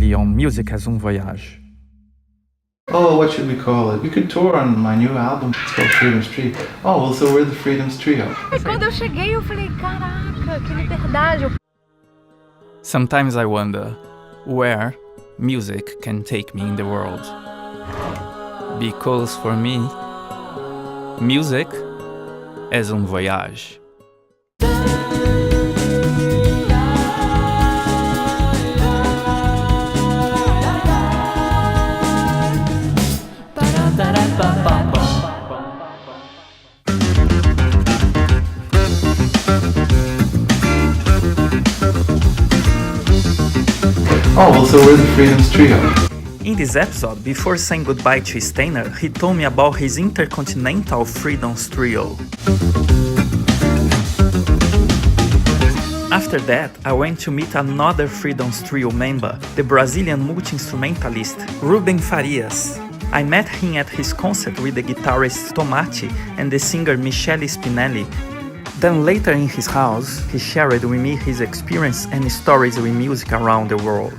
really on Music as un voyage. Oh, what should we call it? We could tour on my new album. It's called Freedom's Tree. Oh, well, so we're the Freedom's Trio. E quando eu cheguei, eu falei, caraca, que liberdade. Sometimes I wonder where music can take me in the world. Because for me, music is un voyage. Oh, well, so we're the Freedom's Trio. In this episode, before saying goodbye to Steiner, he told me about his intercontinental Freedom's Trio. After that, I went to meet another Freedom's Trio member, the Brazilian multi-instrumentalist Rubem Farias. I met him at his concert with the guitarist Tomati and the singer Michele Spinelli. Then later in his house, he shared with me his experience and stories with music around the world.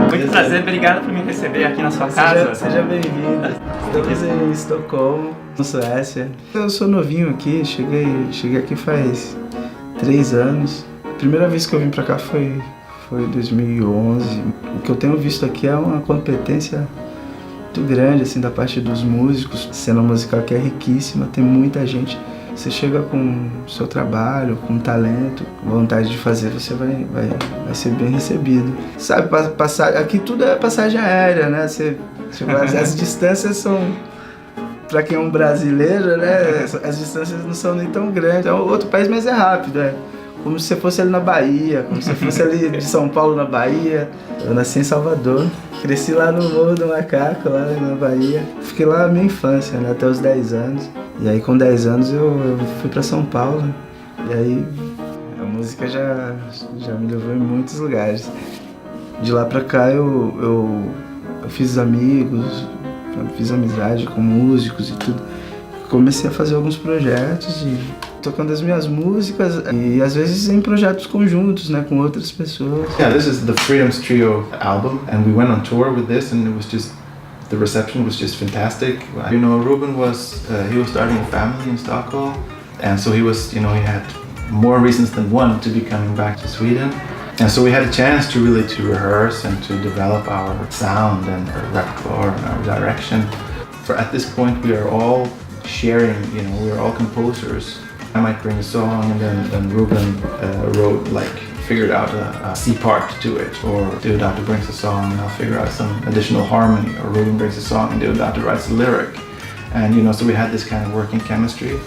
Muito prazer, obrigado por me receber aqui na sua casa. Seja bem-vindo. Estamos em Estocolmo, na Suécia. Eu sou novinho aqui, cheguei aqui faz 3 anos. A primeira vez que eu vim pra cá foi em 2011. O que eu tenho visto aqui é uma competência muito grande assim, da parte dos músicos. A cena musical aqui é riquíssima, tem muita gente. Você chega com o seu trabalho, com talento, vontade de fazer, você vai ser bem recebido. Sabe, aqui tudo é passagem aérea, né? As distâncias são, para quem é um brasileiro, né? As distâncias não são nem tão grandes. É outro país, mas é rápido, é. Como se você fosse ali na Bahia, como se você fosse ali de São Paulo na Bahia. Eu nasci em Salvador, cresci lá no Morro do Macaco, lá na Bahia. Fiquei lá a minha infância, né, até os 10 anos. E aí com 10 anos eu fui pra São Paulo. E aí a música já me levou em muitos lugares. De lá pra cá eu fiz amigos, fiz amizade com músicos e tudo. Comecei a fazer alguns projetos e tocando as minhas músicas e às vezes em projetos conjuntos, né, com outras pessoas. Yeah, this is the Freedom's Trio album, and we went on tour with this, and it was just, the reception was just fantastic. You know, Ruben was he was starting a family in Stockholm, and so he was, you know, he had more reasons than one to be coming back to Sweden. And so we had a chance to really to rehearse and to develop our sound and our repertoire and our direction. For at this point, we are all sharing, you know, we are all composers. I might bring a song and then Ruben figured out a C part to it, or Deodato brings a song and I'll figure out some additional harmony, or Ruben brings a song and Deodato writes a lyric. And you know, so we had this kind of working chemistry.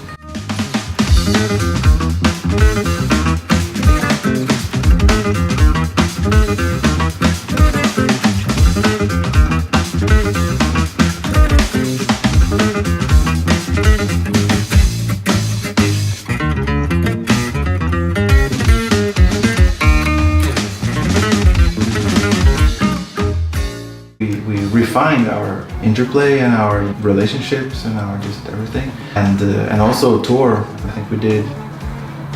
We refined our interplay and our relationships and our just everything, and also tour. I think we did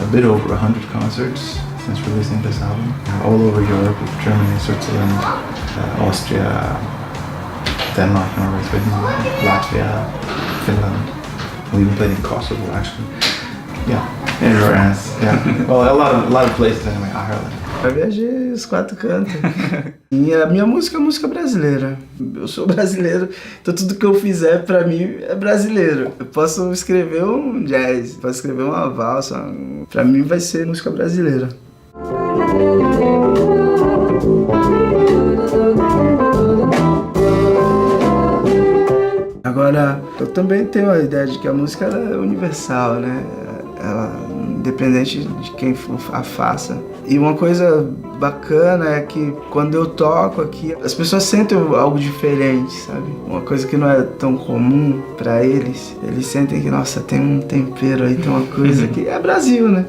a bit over 100 concerts since releasing this album, all over Europe, Germany, Switzerland, Austria, Denmark, Norway, Sweden, Latvia, Finland. We even played in Kosovo, actually. Yeah, in France. Yeah, well, a lot of places anyway. Ireland. Eu viajei os 4 cantos. E a minha música é música brasileira. Eu sou brasileiro, então tudo que eu fizer pra mim é brasileiro. Eu posso escrever um jazz, posso escrever uma valsa. Pra mim vai ser música brasileira. Agora, eu também tenho a ideia de que a música ela é universal, né? Ela, independente de quem a faça. E uma coisa bacana é que quando eu toco aqui, as pessoas sentem algo diferente, sabe? Uma coisa que não é tão comum pra eles. Eles sentem que, nossa, tem um tempero aí, tem uma coisa que é Brasil, né?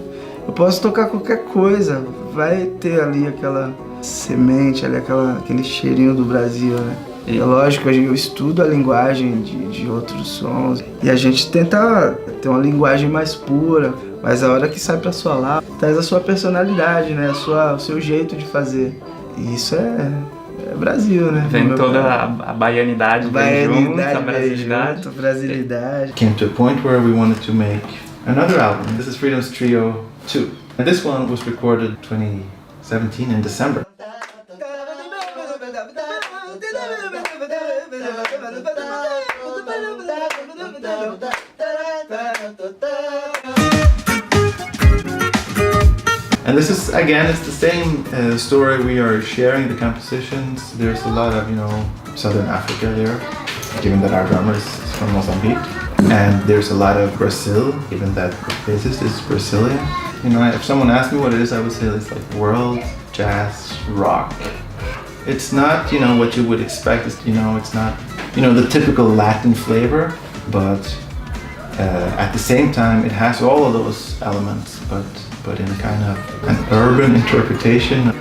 Eu posso tocar qualquer coisa, vai ter ali aquela semente, ali, aquele cheirinho do Brasil, né? E é lógico, eu estudo a linguagem de outros sons e a gente tenta ter uma linguagem mais pura, mas a hora que sai pra solar, traz a sua personalidade, né? O seu jeito de fazer. E isso é Brasil, né? Vem toda a baianidade, junto, a brasilidade. Brasilidade. Came to a point where we wanted to make another album. This is Freedom's Trio 2. And this one was recorded 2017 in December. And this is, again, it's the same story. We are sharing the compositions. There's a lot of, Southern Africa there, given that our drummer is from Mozambique. And there's a lot of Brazil, given that the bassist is Brazilian. If someone asked me what it is, I would say it's like world, jazz, rock. It's not, what you would expect. It's not, the typical Latin flavor, but at the same time, it has all of those elements, but in a kind of an urban interpretation.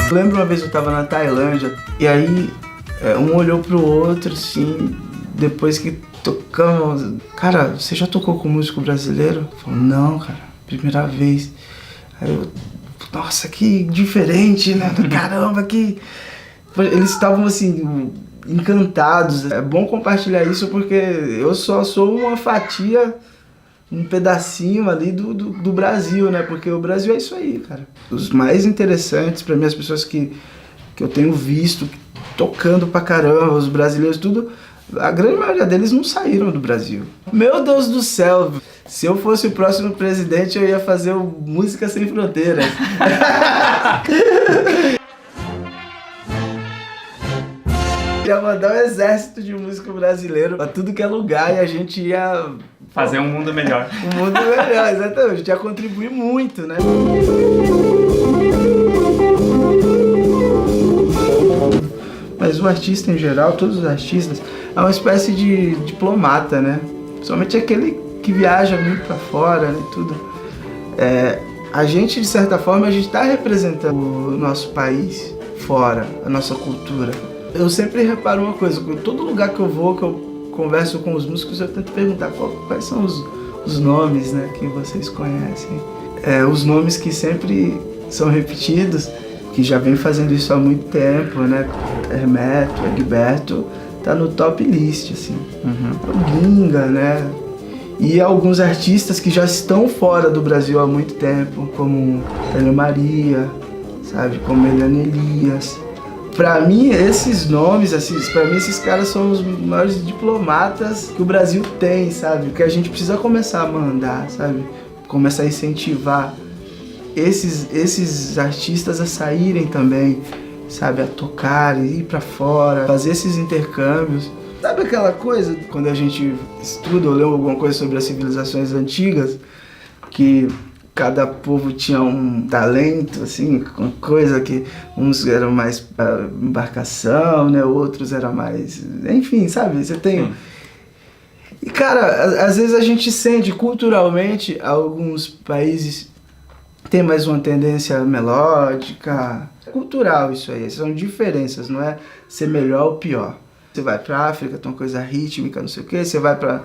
Eu lembro uma vez eu tava na Tailândia e aí um olhou pro outro assim, depois que tocamos. Cara, você já tocou com músico brasileiro? Falou, não, cara, primeira vez. Aí eu, nossa, que diferente, né? Caramba, que... Eles estavam assim, encantados. É bom compartilhar isso porque eu só sou uma fatia, um pedacinho ali do Brasil, né? Porque o Brasil é isso aí, cara. Os mais interessantes pra mim, as pessoas que eu tenho visto tocando pra caramba, os brasileiros, tudo, a grande maioria deles não saíram do Brasil. Meu Deus do céu, se eu fosse o próximo presidente, eu ia fazer o Música Sem Fronteiras. Ia mandar um exército de músico brasileiro pra tudo que é lugar e a gente ia... Fazer um mundo melhor. Um mundo melhor, exatamente. A gente ia contribuir muito, né? Mas o artista em geral, todos os artistas, é uma espécie de diplomata, né? Principalmente aquele que viaja muito pra fora, né? Tudo. A gente, de certa forma, a gente tá representando o nosso país fora, a nossa cultura. Eu sempre reparo uma coisa, em todo lugar que eu vou, que eu converso com os músicos, eu tento perguntar quais são os nomes, né, que vocês conhecem. Os nomes que sempre são repetidos, que já vem fazendo isso há muito tempo, né? Hermeto, Egberto, tá no top list, assim. O Ginga, né? E alguns artistas que já estão fora do Brasil há muito tempo, como Tânia Maria, sabe? Como Eliane Elias. Pra mim, esses nomes, assim, pra mim, esses caras são os maiores diplomatas que o Brasil tem, sabe? Que a gente precisa começar a mandar, sabe? Começar a incentivar esses artistas a saírem também, sabe? A tocar, ir pra fora, fazer esses intercâmbios. Sabe aquela coisa, quando a gente estuda ou lê alguma coisa sobre as civilizações antigas, que cada povo tinha um talento, assim, uma coisa que uns eram mais para embarcação, né? Outros eram mais... Enfim, sabe? Você tem... E, cara, às vezes a gente sente, culturalmente, alguns países têm mais uma tendência melódica. É cultural isso aí, são diferenças, não é ser melhor ou pior. Você vai pra África, tem uma coisa rítmica, não sei o quê. Você vai para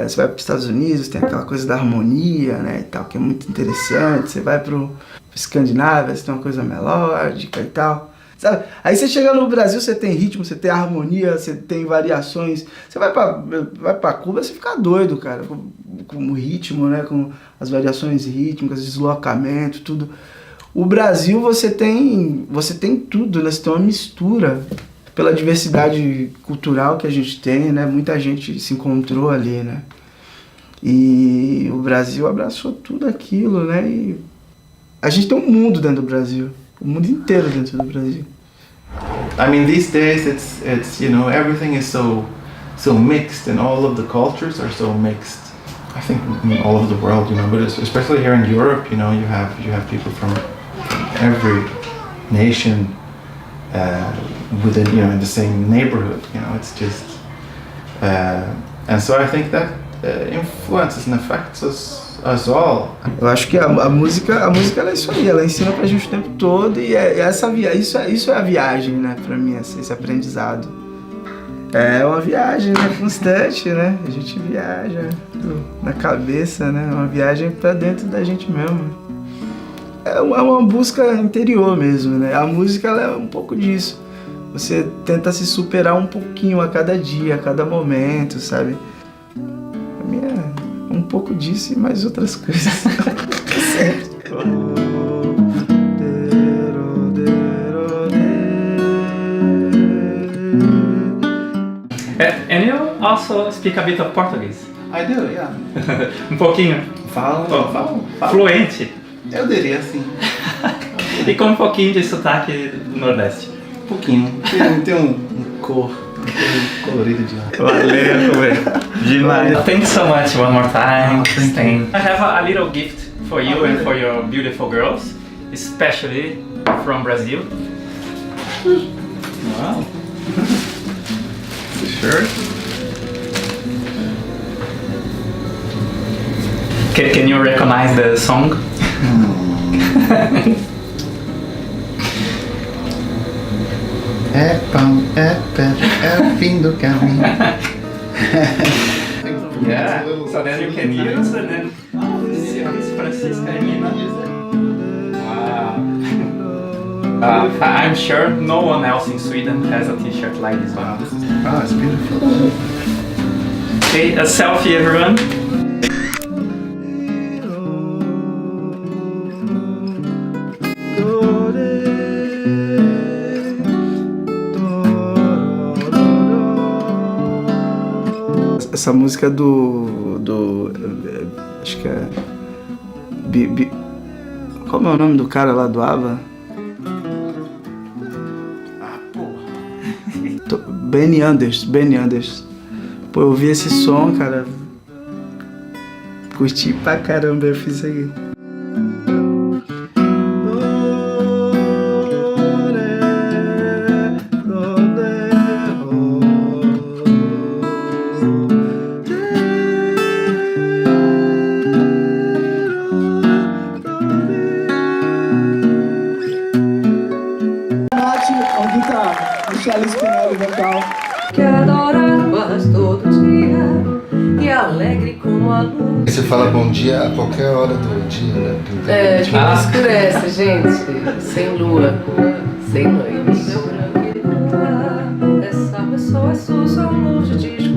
os Estados Unidos, tem aquela coisa da harmonia, né, e tal, que é muito interessante. Você vai pro Escandinávia, você tem uma coisa melódica e tal, sabe? Aí você chega no Brasil, você tem ritmo, você tem harmonia, você tem variações. Você vai pra Cuba, você fica doido, cara, com o ritmo, né, com as variações rítmicas, deslocamento, tudo. O Brasil, você tem tudo, né? Você tem uma mistura. Pela diversidade cultural que a gente tem, né? Muita gente se encontrou ali, né? E o Brasil abraçou tudo aquilo, né? E a gente tem um mundo dentro do Brasil, o mundo inteiro dentro do Brasil. I mean, these days it's everything is so mixed, and all of the cultures are so mixed. I think in all over the world, but especially here in Europe, you have people from every nation. Within in the same neighborhood, it's just And so I think that influences and affects us all. Eu acho que a música ela é isso aí, ela ensina pra gente o tempo todo e isso é a viagem, né, pra mim, esse aprendizado. É uma viagem, né, constante, né, a gente viaja na cabeça, né, uma viagem pra dentro da gente mesmo. É uma busca interior mesmo, né, a música ela é um pouco disso. Você tenta se superar um pouquinho a cada dia, a cada momento, sabe? A minha é um pouco disso e mais outras coisas. And you also speak a bit of Portuguese? I do, yeah. Um pouquinho? Falo. Fluente? Eu diria sim. E com um pouquinho de sotaque do Nordeste? Um pouquinho. Tem um colorido de lá. Valeu, velho. Demais. Thank you so much one more time. I have a little gift for you and for your beautiful girls, especially from Brazil. Wow. The shirt. Can you recognize the song? É pão, é pedra, é o fim do caminho. Yeah, so then you can use and then this is Francisca and Nina. Wow. I'm sure no one else in Sweden has a t-shirt like this one. Oh, it's beautiful. Okay, a selfie everyone. Essa música do acho que é como é o nome do cara lá do ABBA? Porra. Benny Anders. Pô, eu ouvi esse som, cara, curti pra caramba, eu fiz isso aqui. Alguém tá deixando isso com o vocal. Que adorava todo dia e alegre como a luz. Você fala bom dia a qualquer hora do dia, né? É, que não escurece, gente. Sem lua, sem noite. Essa pessoa é Susan, luz de